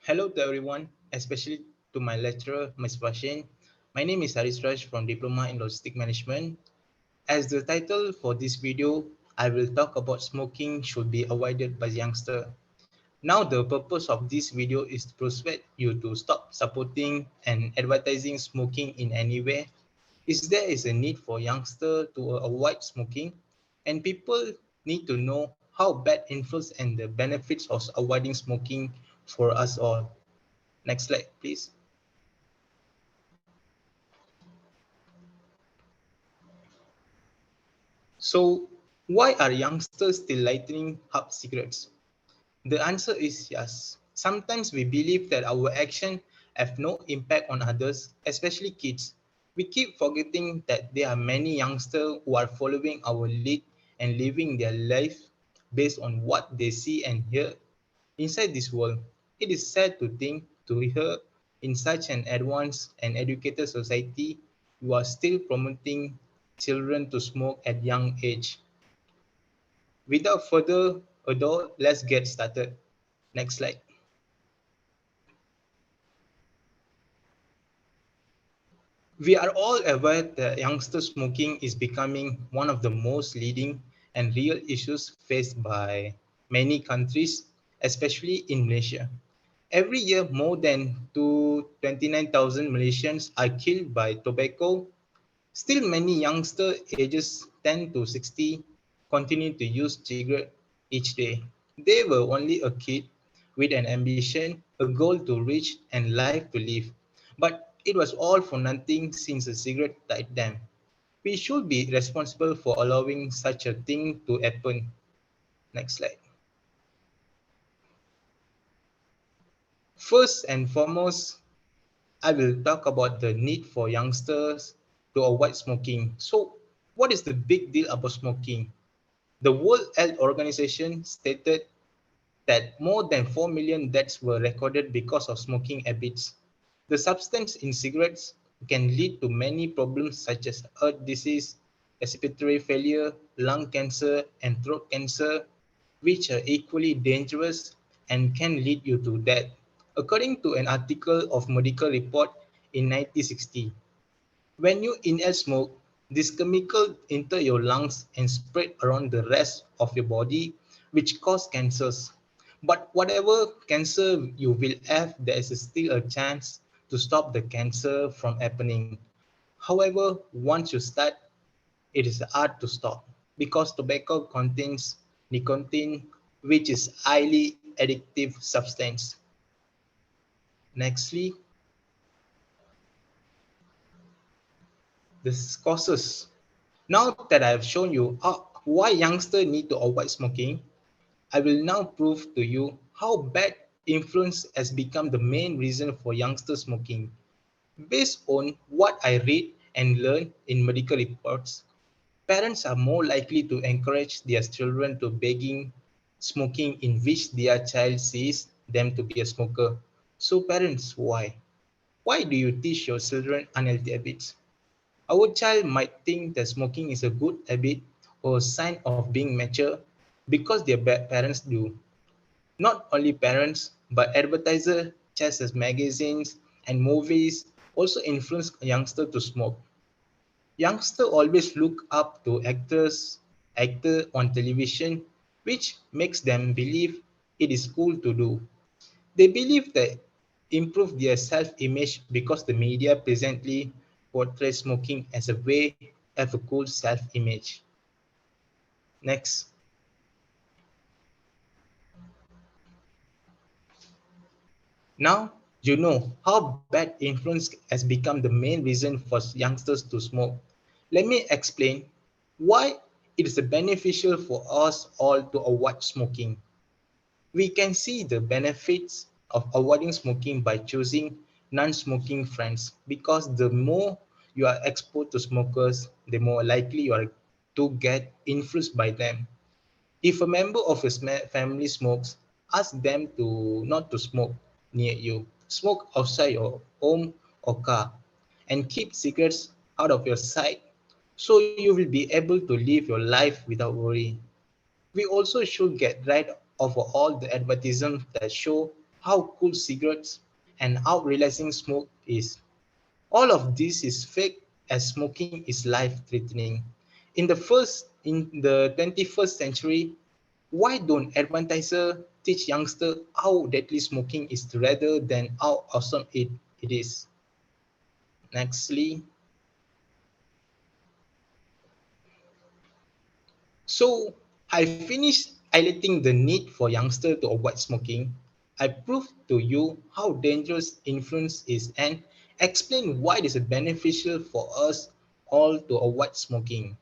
Hello to everyone, especially to my lecturer, Ms. Vashin. My name is Haris Raj from Diploma in Logistic Management. As the title for this video, I will talk about smoking should be avoided by youngsters. Now, the purpose of this video is to persuade you to stop supporting and advertising smoking in any way. Is there is a need for youngsters to avoid smoking, and people need to know how bad influence and the benefits of avoiding smoking for us all. Next slide, please. So, why are youngsters still lighting up cigarettes? The answer is yes. Sometimes we believe that our actions have no impact on others, especially kids. We keep forgetting that there are many youngsters who are following our lead and living their life based on what they see and hear inside this world. It is sad to think to hear in such an advanced and educated society, you are still promoting children to smoke at young age. Without further ado, let's get started. Next slide. We are all aware that youngster smoking is becoming one of the most leading and real issues faced by many countries, especially in Malaysia. Every year, more than 29,000 Malaysians are killed by tobacco. Still, many youngsters ages 10 to 60 continue to use cigarette each day. They were only a kid with an ambition, a goal to reach, and life to live. But it was all for nothing since a cigarette died them. We should be responsible for allowing such a thing to happen. Next slide. First and foremost, I will talk about the need for youngsters to avoid smoking. So, what is the big deal about smoking? The World Health Organization stated that more than 4 million deaths were recorded because of smoking habits. The substance in cigarettes can lead to many problems such as heart disease, respiratory failure, lung cancer, and throat cancer, which are equally dangerous and can lead you to death. According to an article of medical report in 1960, when you inhale smoke, this chemical enter your lungs and spread around the rest of your body, which cause cancers. But whatever cancer you will have, there is still a chance to stop the cancer from happening. However, once you start, it is hard to stop because tobacco contains nicotine, which is highly addictive substance. Nextly, the causes. Now that I have shown you why youngsters need to avoid smoking, I will now prove to you how bad influence has become the main reason for youngster smoking. Based on what I read and learn in medical reports, parents are more likely to encourage their children to begging smoking in which their child sees them to be a smoker. So parents, why? Why do you teach your children unhealthy habits? Our child might think that smoking is a good habit or a sign of being mature because their parents do. Not only parents, but advertisers, such as magazines and movies, also influence youngsters to smoke. Youngsters always look up to actors on television, which makes them believe it is cool to do. They believe that improve their self-image because the media presently portrays smoking as a way of a cool self-image. Next. Now you know how bad influence has become the main reason for youngsters to smoke. Let me explain why it is beneficial for us all to avoid smoking. We can see the benefits of avoiding smoking by choosing non-smoking friends because the more you are exposed to smokers, the more likely you are to get influenced by them. If a member of your family smokes, ask them to not to smoke near you. Smoke outside your home or car and keep cigarettes out of your sight so you will be able to live your life without worry. We also should get rid of all the advertisements that show how cool cigarettes and how relaxing smoke is. All of this is fake as smoking is life-threatening. In the 21st century, why don't advertisers teach youngsters how deadly smoking is rather than how awesome it is? Nextly, so I finished highlighting the need for youngsters to avoid smoking. I proved to you how dangerous influence is and explain why it is beneficial for us all to avoid smoking.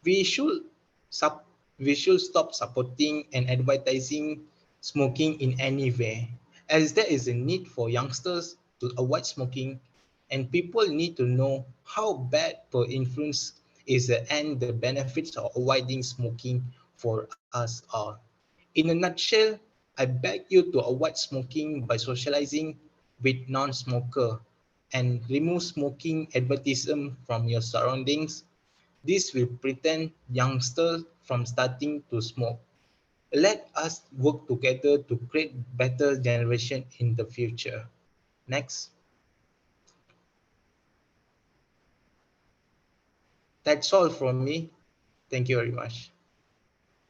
We should sup- we should stop supporting and advertising smoking in any way, as there is a need for youngsters to avoid smoking, and people need to know how bad per influence is and the benefits of avoiding smoking for us all. In a nutshell, I beg you to avoid smoking by socializing with non-smoker and remove smoking advertisement from your surroundings. This will prevent youngsters from starting to smoke. Let us work together to create better generation in the future. Next, that's all from me. Thank you very much.